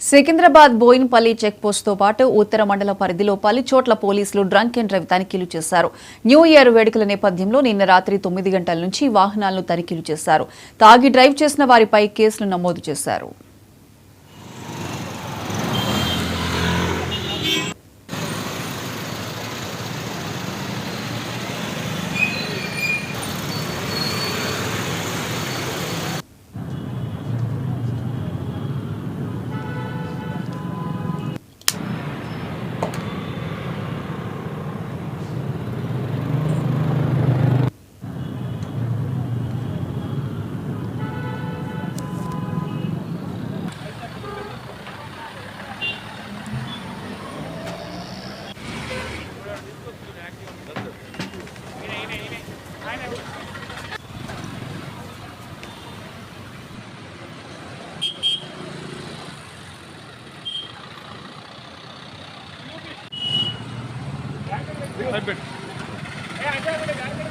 సికింద్రాబాద్ బోయిన్పల్లి చెక్పోస్ట్తో పాటు ఉత్తర మండల పరిధిలో పలు చోట్ల పోలీసులు డ్రంక్ అండ్ డ్రైవ్ తనిఖీలు చేశారు. న్యూ ఇయర్ వేడుకల నేపథ్యంలో నిన్న రాత్రి 9 గంటల నుంచి వాహనాలను తనిఖీలు చేశారు. తాగి డ్రైవ్ చేసిన వారిపై కేసులు నమోదు చేశారు. Hey,